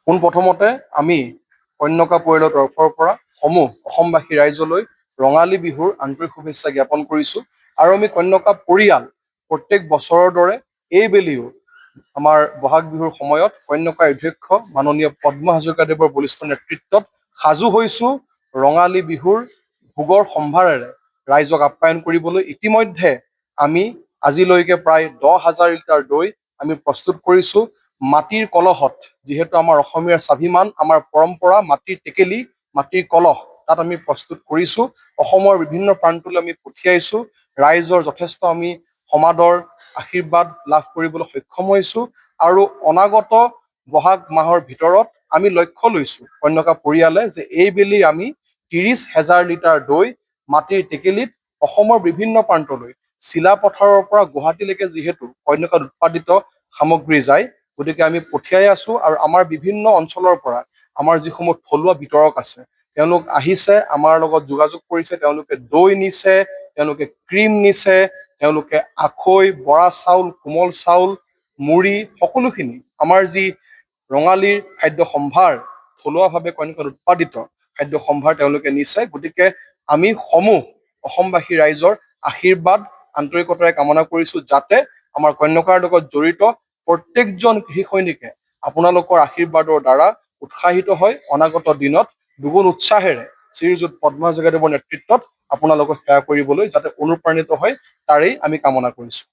পোনপ্ৰথমতে আমি কন্যকা পৰিয়ালৰ তৰফৰ পৰা সমূহ অসমবাসী ৰাইজলৈ ৰঙালী বিহুৰ আন্তৰিক শুভেচ্ছা জ্ঞাপন কৰিছোঁ। আৰু আমি কন্যকা পৰিয়াল প্ৰত্যেক বছৰৰ দৰে এইবেলিও আমাৰ বহাগ বিহুৰ সময়ত কন্যকাৰ অধ্যক্ষ মাননীয় পদ্ম হাজৰিকাদেৱৰ বলিষ্ঠ নেতৃত্বত সাজু হৈছোঁ ৰঙালী বিহুৰ ভোগৰ সম্ভাৰেৰে ৰাইজক আপ্যায়ন কৰিবলৈ। ইতিমধ্যে আমি আজিলৈকে প্ৰায় 10,000 লিটাৰ দৈ আমি প্ৰস্তুত কৰিছোঁ। মাটিৰ কলহত, যিহেতু আমাৰ অসমীয়াৰ স্বাভিমান, আমাৰ পৰম্পৰা, মাটিৰ টেকেলি, মাটিৰ কলহ তাত আমি প্ৰস্তুত কৰিছোঁ। অসমৰ বিভিন্ন প্ৰান্তলৈ আমি পঠিয়াইছোঁ। ৰাইজৰ যথেষ্ট আমি সমাদৰ আশীৰ্বাদ লাভ কৰিবলৈ সক্ষম হৈছোঁ। আৰু অনাগত বহাগ মাহৰ ভিতৰত আমি লক্ষ্য লৈছোঁ কন্যকা পৰিয়ালে যে এইবেলি আমি 30,000 লিটাৰ দৈ মাটিৰ টেকেলিত অসমৰ বিভিন্ন প্ৰান্তলৈ, চিলাপথাৰৰ পৰা গুৱাহাটীলৈকে যিহেতু কন্যকাত উৎপাদিত সামগ্ৰী যায়, গতিকে আমি পঠিয়াই আছোঁ। আৰু আমাৰ বিভিন্ন অঞ্চলৰ পৰা আমাৰ যিসমূহ থলুৱা বিতৰক আছে তেওঁলোক আহিছে, আমাৰ লগত যোগাযোগ কৰিছে। তেওঁলোকে দৈ নিছে, তেওঁলোকে ক্ৰীম নিছে, তেওঁলোকে আখৈ, বৰা চাউল, কোমল চাউল, মুড়ি, সকলোখিনি আমাৰ যি ৰঙালীৰ খাদ্য সম্ভাৰ, থলুৱাভাৱে কন্যকাত উৎপাদিত খাদ্য সম্ভাৰ তেওঁলোকে নিছে। গতিকে আমি সমূহ অসমবাসী ৰাইজৰ আশীৰ্বাদ আন্তৰিকতাৰে কামনা কৰিছোঁ, যাতে আমাৰ কন্যকাৰ লগত জড়িত প্ৰত্যেকজন কৃষি সৈনিকে আপোনালোকৰ আশীৰ্বাদৰ দ্বাৰা উৎসাহিত হৈ অনাগত দিনত দুগুণ উৎসাহেৰে শ্ৰীযুত পদ্ম হাজৰিকাদেৱৰ নেতৃত্বত আপোনালোকক সেৱা কৰিবলৈ যাতে অনুপ্ৰাণিত হয়, তাৰেই আমি কামনা কৰিছোঁ।